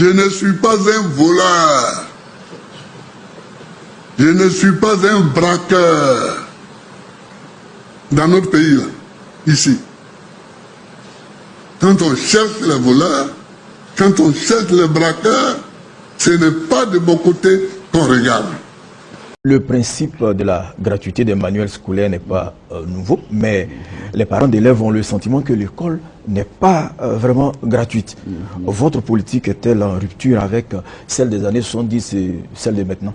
Je ne suis pas un voleur. Je ne suis pas un braqueur. Dans notre pays, là, ici. Quand on cherche les voleurs, quand on cherche les braqueurs, ce n'est pas de mon côté qu'on regarde. Le principe de la gratuité des manuels scolaires n'est pas nouveau, mais les parents d'élèves ont le sentiment que l'école n'est pas vraiment gratuite. Votre politique est-elle en rupture avec celle des années 70 et celle de maintenant?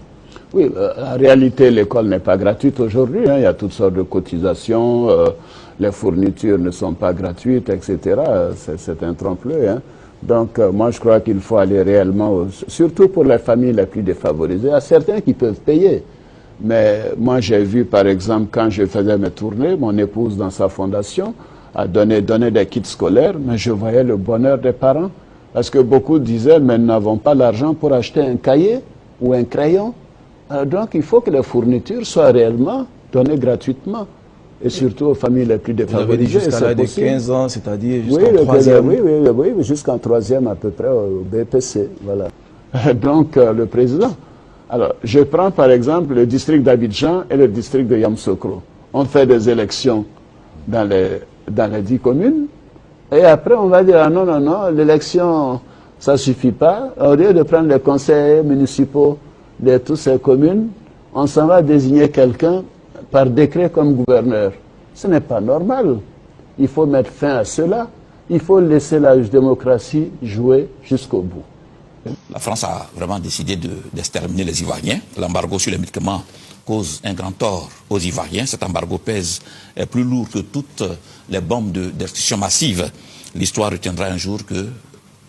Oui, en réalité, l'école n'est pas gratuite aujourd'hui. Hein. Il y a toutes sortes de cotisations, les fournitures ne sont pas gratuites, etc. C'est un trompe-l'œil. Hein. Donc, moi, je crois qu'il faut aller réellement, surtout pour les familles les plus défavorisées. Il y a certains qui peuvent payer. Mais moi, j'ai vu, par exemple, quand je faisais mes tournées, mon épouse, dans sa fondation, a donné des kits scolaires, mais je voyais le bonheur des parents. Parce que beaucoup disaient, mais nous n'avons pas l'argent pour acheter un cahier ou un crayon. Donc, il faut que les fournitures soient réellement données gratuitement. Et surtout aux familles les plus défavorisées. Jusqu'à l'âge de 15 ans, c'est-à-dire jusqu'en 3e. Oui, jusqu'en 3e à peu près au BPC. Voilà. Donc, le président. Alors, je prends par exemple le district d'Abidjan et le district de Yamoussoukro. On fait des élections dans les 10 communes. Et après, on va dire, ah non, l'élection, ça ne suffit pas. Au lieu de prendre les conseils municipaux de toutes ces communes, on s'en va désigner quelqu'un par décret comme gouverneur. Ce n'est pas normal. Il faut mettre fin à cela. Il faut laisser la démocratie jouer jusqu'au bout. La France a vraiment décidé d'exterminer les Ivoiriens. L'embargo sur les médicaments cause un grand tort aux Ivoiriens. Cet embargo pèse plus lourd que toutes les bombes de destruction massive. L'histoire retiendra un jour que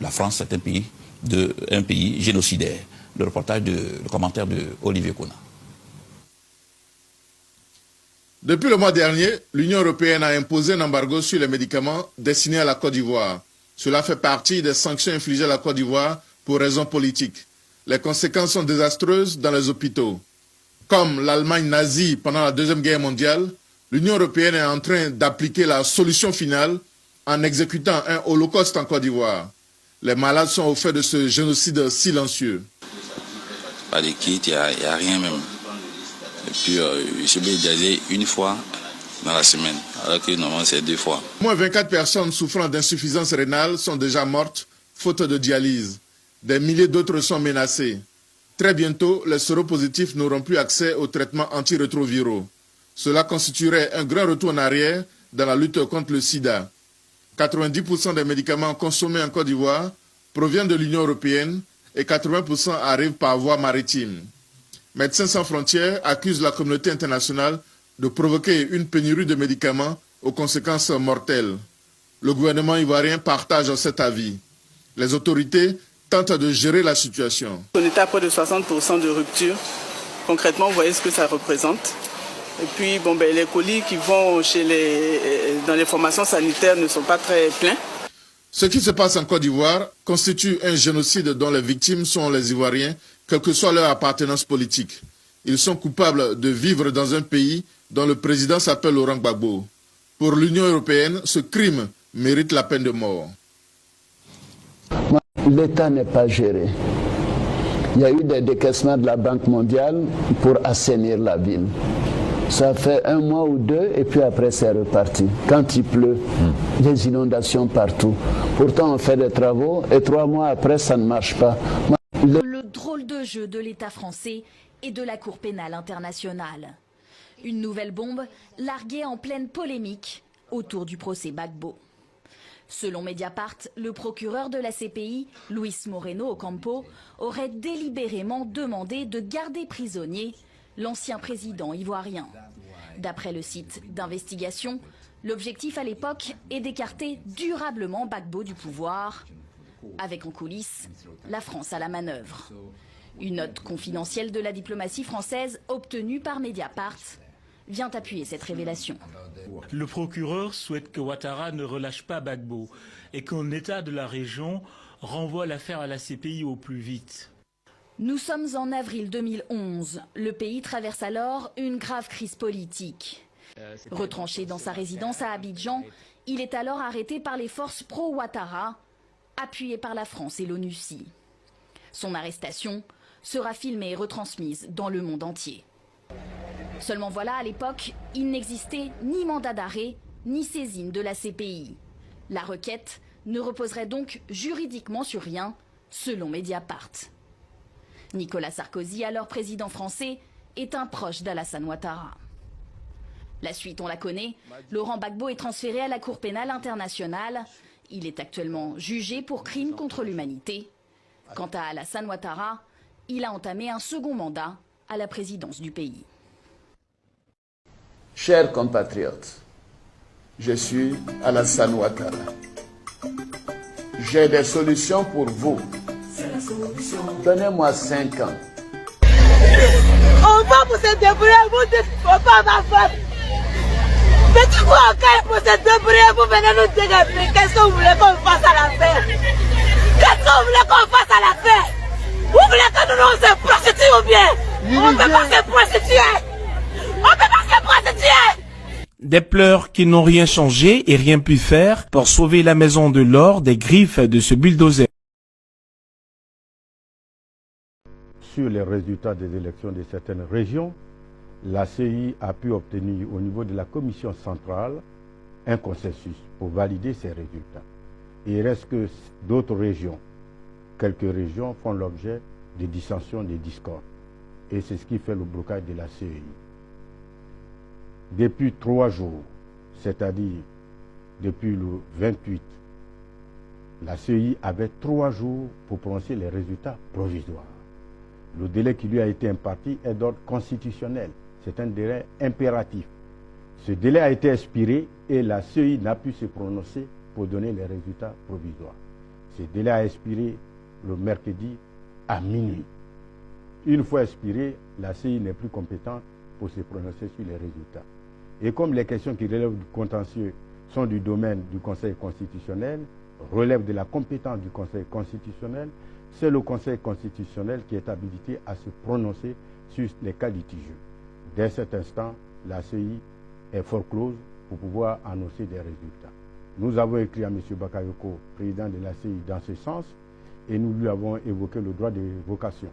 la France est un pays génocidaire. Le commentaire de Olivier Kona. Depuis le mois dernier, l'Union européenne a imposé un embargo sur les médicaments destinés à la Côte d'Ivoire. Cela fait partie des sanctions infligées à la Côte d'Ivoire pour raisons politiques. Les conséquences sont désastreuses dans les hôpitaux. Comme l'Allemagne nazie pendant la Deuxième Guerre mondiale, l'Union européenne est en train d'appliquer la solution finale en exécutant un holocauste en Côte d'Ivoire. Les malades sont au fait de ce génocide silencieux. Pas de kit, il n'y a rien même. Et puis, je suis médicalisé une fois dans la semaine, alors que normalement c'est 2 fois. Au moins 24 personnes souffrant d'insuffisance rénale sont déjà mortes, faute de dialyse. Des milliers d'autres sont menacés. Très bientôt, les séropositifs n'auront plus accès aux traitements antirétroviraux. Cela constituerait un grand retour en arrière dans la lutte contre le sida. 90% des médicaments consommés en Côte d'Ivoire proviennent de l'Union européenne et 80% arrivent par voie maritime. Médecins sans frontières accusent la communauté internationale de provoquer une pénurie de médicaments aux conséquences mortelles. Le gouvernement ivoirien partage cet avis. Les autorités tentent de gérer la situation. On est à près de 60% de rupture. Concrètement, vous voyez ce que ça représente. Et puis, les colis qui vont dans les formations sanitaires ne sont pas très pleins. Ce qui se passe en Côte d'Ivoire constitue un génocide dont les victimes sont les Ivoiriens, quelle que soit leur appartenance politique. Ils sont coupables de vivre dans un pays dont le président s'appelle Laurent Gbagbo. Pour l'Union européenne, ce crime mérite la peine de mort. L'État n'est pas géré. Il y a eu des décaissements de la Banque mondiale pour assainir la ville. Ça fait 1 mois ou 2 et puis après c'est reparti. Quand il pleut, des inondations partout. Pourtant on fait des travaux et 3 mois après ça ne marche pas. Le drôle de jeu de l'État français et de la Cour pénale internationale. Une nouvelle bombe larguée en pleine polémique autour du procès Gbagbo. Selon Mediapart, le procureur de la CPI, Luis Moreno Ocampo, aurait délibérément demandé de garder prisonnier l'ancien président ivoirien. D'après le site d'investigation, l'objectif à l'époque est d'écarter durablement Gbagbo du pouvoir, avec en coulisses la France à la manœuvre. Une note confidentielle de la diplomatie française obtenue par Mediapart vient appuyer cette révélation. Le procureur souhaite que Ouattara ne relâche pas Gbagbo et qu'un État de la région renvoie l'affaire à la CPI au plus vite. Nous sommes en avril 2011. Le pays traverse alors une grave crise politique. Retranché dans sa résidence à Abidjan, il est alors arrêté par les forces pro-Ouattara, appuyées par la France et l'ONUCI. Son arrestation sera filmée et retransmise dans le monde entier. Seulement voilà, à l'époque, il n'existait ni mandat d'arrêt, ni saisine de la CPI. La requête ne reposerait donc juridiquement sur rien, selon Mediapart. Nicolas Sarkozy, alors président français, est un proche d'Alassane Ouattara. La suite, on la connaît. Laurent Gbagbo est transféré à la Cour pénale internationale. Il est actuellement jugé pour crimes contre l'humanité. Quant à Alassane Ouattara, il a entamé un second mandat à la présidence du pays. Chers compatriotes, je suis Alassane Ouattara. J'ai des solutions pour vous. Donnez-moi 5 ans. On va pour se débrouiller, vous dites qu'il ne faut pas ma femme. Mais du coup, encore pour se débrouiller, vous venez nous dire qu'est-ce que vous voulez qu'on fasse à l'affaire? Qu'est-ce que vous voulez qu'on fasse à l'affaire? Vous voulez que nous nous prostituions ou bien? On ne peut pas se prostituer. On ne peut pas se prostituer. Des pleurs qui n'ont rien changé et rien pu faire pour sauver la maison de l'or des griffes de ce bulldozer. Sur les résultats des élections de certaines régions, la CEI a pu obtenir au niveau de la commission centrale un consensus pour valider ces résultats. Il reste que d'autres régions, quelques régions font l'objet de dissensions, de discordes. Et c'est ce qui fait le blocage de la CEI. Depuis 3 jours, c'est-à-dire depuis le 28, la CEI avait 3 jours pour prononcer les résultats provisoires. Le délai qui lui a été imparti est d'ordre constitutionnel. C'est un délai impératif. Ce délai a été expiré et la CEI n'a pu se prononcer pour donner les résultats provisoires. Ce délai a expiré le mercredi à minuit. Une fois expiré, la CEI n'est plus compétente pour se prononcer sur les résultats. Et comme les questions qui relèvent du contentieux sont du domaine du Conseil constitutionnel, relèvent de la compétence du Conseil constitutionnel, c'est le Conseil constitutionnel qui est habilité à se prononcer sur les cas litigieux. Dès cet instant, la CEI est forclose pour pouvoir annoncer des résultats. Nous avons écrit à M. Bakayoko, président de la CEI, dans ce sens, et nous lui avons évoqué le droit de révocation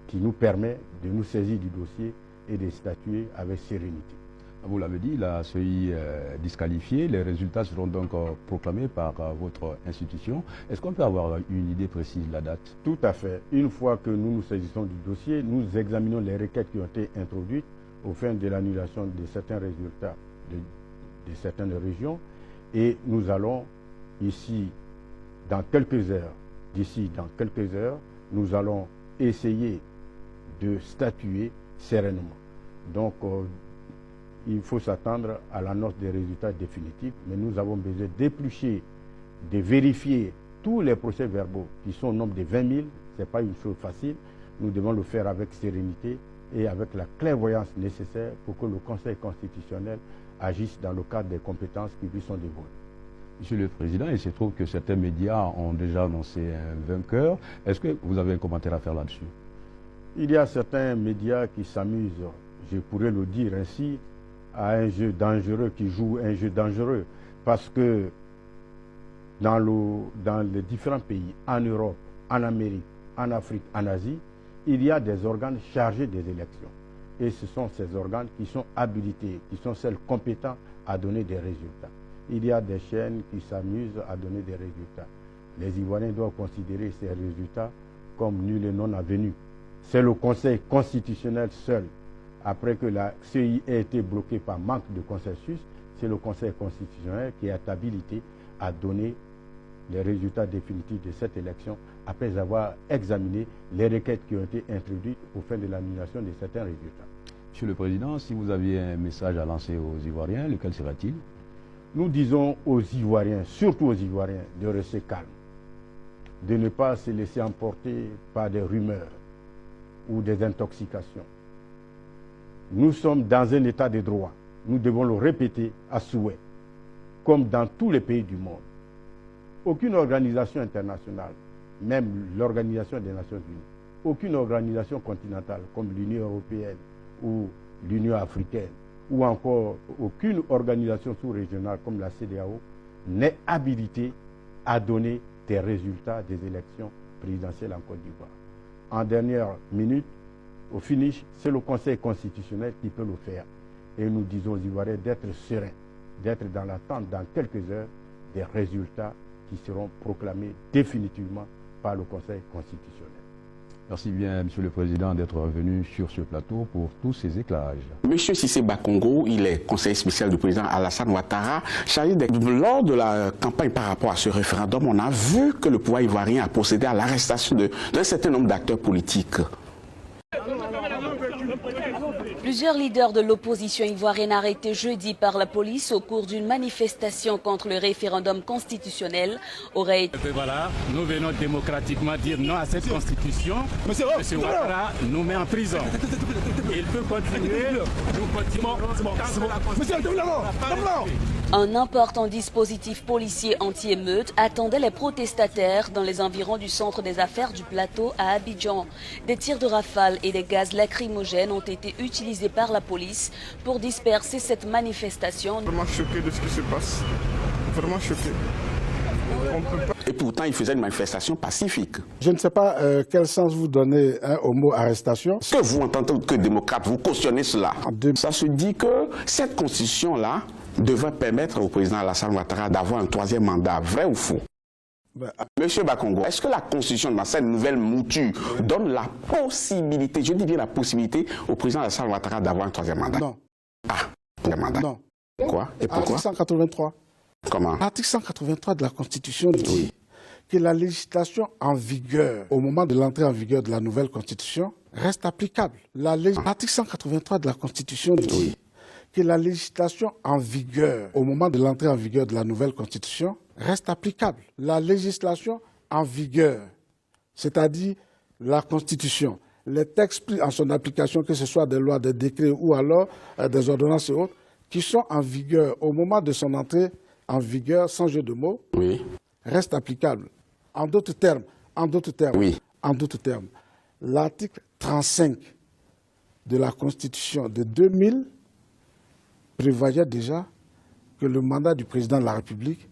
qui nous permet de nous saisir du dossier et de statuer avec sérénité. Vous l'avez dit, la CEI est disqualifiée. Les résultats seront donc proclamés par votre institution. Est-ce qu'on peut avoir une idée précise de la date? Tout à fait. Une fois que nous nous saisissons du dossier, nous examinons les requêtes qui ont été introduites au fin de l'annulation de certains résultats de certaines régions. Et nous allons ici, dans quelques heures, nous allons essayer de statuer sereinement. Donc, il faut s'attendre à l'annonce des résultats définitifs, mais nous avons besoin d'éplucher, de vérifier tous les procès-verbaux qui sont au nombre de 20 000. Ce n'est pas une chose facile. Nous devons le faire avec sérénité et avec la clairvoyance nécessaire pour que le Conseil constitutionnel agisse dans le cadre des compétences qui lui sont dévolues. Monsieur le Président, il se trouve que certains médias ont déjà annoncé un vainqueur. Est-ce que vous avez un commentaire à faire là-dessus? Il y a certains médias qui s'amusent, je pourrais le dire ainsi, à un jeu dangereux, qui joue un jeu dangereux, parce que dans les différents pays, en Europe, en Amérique, en Afrique, en Asie, il y a des organes chargés des élections. Et ce sont ces organes qui sont habilités, qui sont celles compétentes à donner des résultats. Il y a des chaînes qui s'amusent à donner des résultats. Les Ivoiriens doivent considérer ces résultats comme nuls et non avenus. C'est le Conseil constitutionnel seul, après que la CEI ait été bloquée par manque de consensus, c'est le Conseil constitutionnel qui est habilité à donner les résultats définitifs de cette élection après avoir examiné les requêtes qui ont été introduites au fin de l'annulation de certains résultats. Monsieur le Président, si vous aviez un message à lancer aux Ivoiriens, lequel sera-t-il? Nous disons aux Ivoiriens, surtout aux Ivoiriens, de rester calmes, de ne pas se laisser emporter par des rumeurs ou des intoxications. Nous sommes dans un état de droit. Nous devons le répéter à souhait, comme dans tous les pays du monde. Aucune organisation internationale, même l'Organisation des Nations Unies, aucune organisation continentale comme l'Union européenne ou l'Union africaine, ou encore aucune organisation sous-régionale comme la CEDEAO n'est habilitée à donner des résultats des élections présidentielles en Côte d'Ivoire. en dernière minute, au finish, c'est le Conseil constitutionnel qui peut le faire. Et nous disons aux Ivoiriens d'être sereins, d'être dans l'attente dans quelques heures des résultats qui seront proclamés définitivement par le Conseil constitutionnel. Merci bien, Monsieur le Président, d'être revenu sur ce plateau pour tous ces éclairages. Monsieur Cissé Bakongo, il est conseiller spécial du président Alassane Ouattara. Lors de la campagne par rapport à ce référendum, on a vu que le pouvoir ivoirien a procédé à l'arrestation d'un certain nombre d'acteurs politiques. Plusieurs leaders de l'opposition ivoirienne arrêtés jeudi par la police au cours d'une manifestation contre le référendum constitutionnel auraient été... Voilà, nous venons démocratiquement dire non à cette constitution. Monsieur Ouattara nous met en prison. Il peut continuer, nous continuons. Un important dispositif policier anti-émeute attendait les protestataires dans les environs du centre des affaires du plateau à Abidjan. Des tirs de rafale et des gaz lacrymogènes ont été utilisés par la police pour disperser cette manifestation. Vraiment choqué de ce qui se passe. Vraiment choqué. Et pourtant, il faisait une manifestation pacifique. Je ne sais pas quel sens vous donnez au mot arrestation. Est-ce que vous, en tant que démocrate, vous cautionnez cela? Ça se dit que cette constitution-là devrait permettre au président Alassane Ouattara d'avoir un troisième mandat, vrai ou faux? Monsieur Bakongo, est-ce que la constitution dans cette nouvelle mouture donne la possibilité, je dis bien la possibilité, au président Alassane Ouattara d'avoir un troisième mandat? Non. Ah, un mandat. Non. Quoi? Et pourquoi? Article 183. Comment? L'article 183 de la Constitution dit que la législation en vigueur, au moment de l'entrée en vigueur de la nouvelle Constitution, reste applicable. L'article 183 de la Constitution dit que la législation en vigueur, au moment de l'entrée en vigueur de la nouvelle Constitution, reste applicable. La législation en vigueur, c'est-à-dire la Constitution, les textes pris en son application, que ce soit des lois, des décrets ou alors des ordonnances et autres, qui sont en vigueur au moment de son entrée en vigueur, sans jeu de mots, reste applicable. En d'autres termes, l'article 35 de la Constitution de 2000 prévoyait déjà que le mandat du président de la République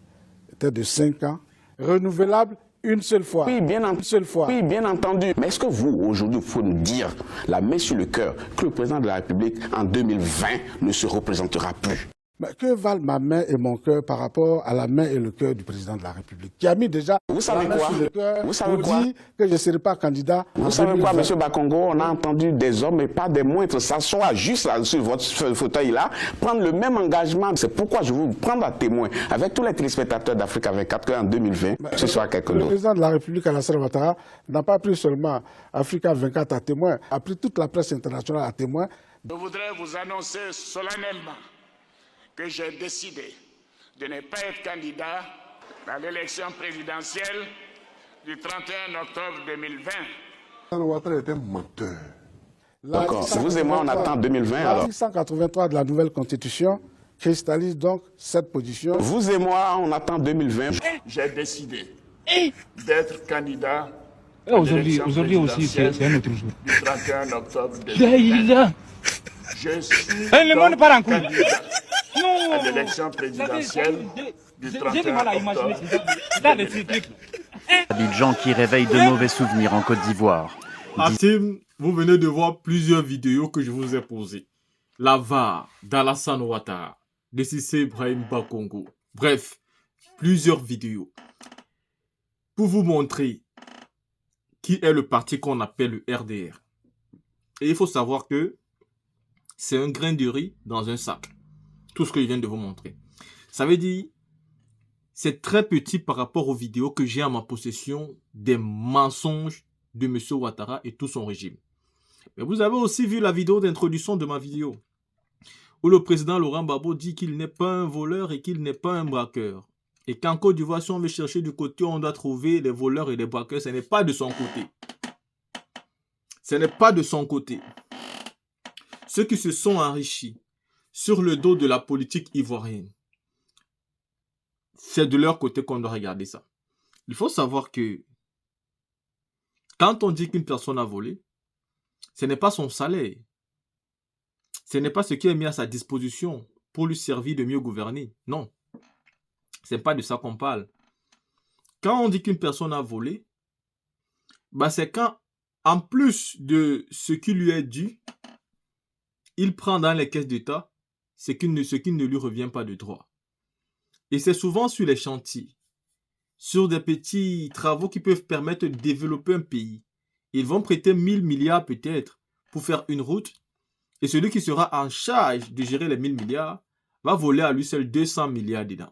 était de 5 ans, renouvelable une seule fois. Oui, bien entendu. Mais est-ce que vous, aujourd'hui, vous pouvez nous dire, la main sur le cœur, que le président de la République, en 2020, ne se représentera plus? Mais que valent ma main et mon cœur par rapport à la main et le cœur du président de la République, qui a mis déjà la main sur le cœur pour dire que je ne serai pas candidat. Vous savez quoi, M. Bakongo, on a entendu des hommes et pas des moindres s'asseoir juste là, sur votre fauteuil-là, prendre le même engagement. C'est pourquoi je veux vous prendre à témoin avec tous les téléspectateurs d'Africa 24 qu'en 2020, ce soit quelque chose. Le président de la République, Alassane Ouattara, n'a pas pris seulement Africa 24 à témoin, a pris toute la presse internationale à témoin. Je voudrais vous annoncer solennellement que j'ai décidé de ne pas être candidat à l'élection présidentielle du 31 octobre 2020. Alassane Ouattara est un menteur. D'accord. Vous et moi, on attend 2020 alors. L'article 183 de la nouvelle Constitution cristallise donc cette position. Vous et moi, on attend 2020. J'ai décidé d'être candidat aujourd'hui aussi, c'est un autre jour. Du 31 octobre 2020. Je suis donc candidat à l'élection présidentielle du 31 octobre. Abidjan qui réveille de mauvais souvenirs en Côte d'Ivoire. Atim, vous venez de voir plusieurs vidéos que je vous ai posées. La VAR d'Alassane Ouattara, de Cissé Ibrahim Bakongo. Bref, plusieurs vidéos. Pour vous montrer qui est le parti qu'on appelle le RDR. Et il faut savoir que c'est un grain de riz dans un sac. Tout ce que je viens de vous montrer. Ça veut dire, c'est très petit par rapport aux vidéos que j'ai à ma possession des mensonges de M. Ouattara et tout son régime. Mais vous avez aussi vu la vidéo d'introduction de ma vidéo, où le président Laurent Gbagbo dit qu'il n'est pas un voleur et qu'il n'est pas un braqueur. Et qu'en Côte d'Ivoire, si on veut chercher du côté, on doit trouver les voleurs et les braqueurs. Ce n'est pas de son côté. Ce n'est pas de son côté. Ceux qui se sont enrichis sur le dos de la politique ivoirienne, c'est de leur côté qu'on doit regarder ça. Il faut savoir que quand on dit qu'une personne a volé, ce n'est pas son salaire. Ce n'est pas ce qui est mis à sa disposition pour lui servir de mieux gouverner. Non. Ce n'est pas de ça qu'on parle. Quand on dit qu'une personne a volé, c'est quand, en plus de ce qui lui est dû, il prend dans les caisses d'État ce qui ne lui revient pas de droit. Et c'est souvent sur les chantiers, sur des petits travaux qui peuvent permettre de développer un pays. Ils vont prêter 1000 milliards peut-être pour faire une route. Et celui qui sera en charge de gérer les 1000 milliards va voler à lui seul 200 milliards dedans.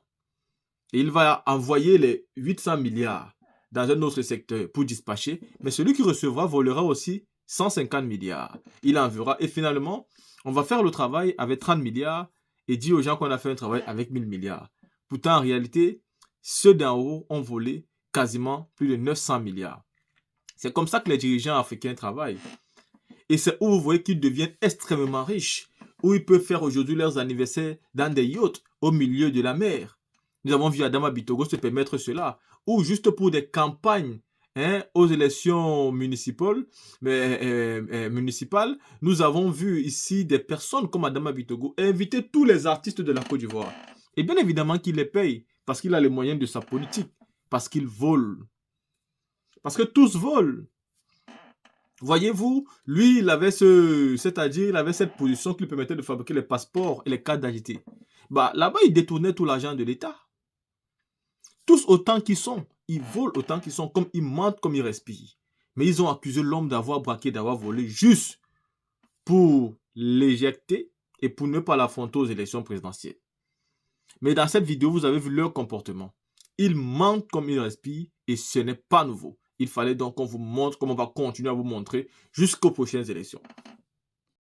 Et il va envoyer les 800 milliards dans un autre secteur pour dispatcher. Mais celui qui recevra volera aussi 150 milliards. Il en verra. Et finalement, on va faire le travail avec 30 milliards et dire aux gens qu'on a fait un travail avec 1000 milliards. Pourtant, en réalité, ceux d'en haut ont volé quasiment plus de 900 milliards. C'est comme ça que les dirigeants africains travaillent. Et c'est où vous voyez qu'ils deviennent extrêmement riches, où ils peuvent faire aujourd'hui leurs anniversaires dans des yachts au milieu de la mer. Nous avons vu Adama Bitogo se permettre cela, ou juste pour des campagnes aux élections municipales, nous avons vu ici des personnes comme Adama Bitogo inviter tous les artistes de la Côte d'Ivoire. Et bien évidemment qu'il les paye, parce qu'il a les moyens de sa politique, parce qu'il vole. Parce que tous volent. Voyez-vous, lui, il avait cette position qui lui permettait de fabriquer les passeports et les cartes d'identité. Là-bas, il détournait tout l'argent de l'État. Tous autant qu'ils sont, ils volent autant qu'ils sont, comme ils mentent, comme ils respirent. Mais ils ont accusé l'homme d'avoir braqué, d'avoir volé, juste pour l'éjecter et pour ne pas l'affronter aux élections présidentielles. Mais dans cette vidéo, vous avez vu leur comportement. Ils mentent comme ils respirent et ce n'est pas nouveau. Il fallait donc qu'on vous montre comment on va continuer à vous montrer jusqu'aux prochaines élections.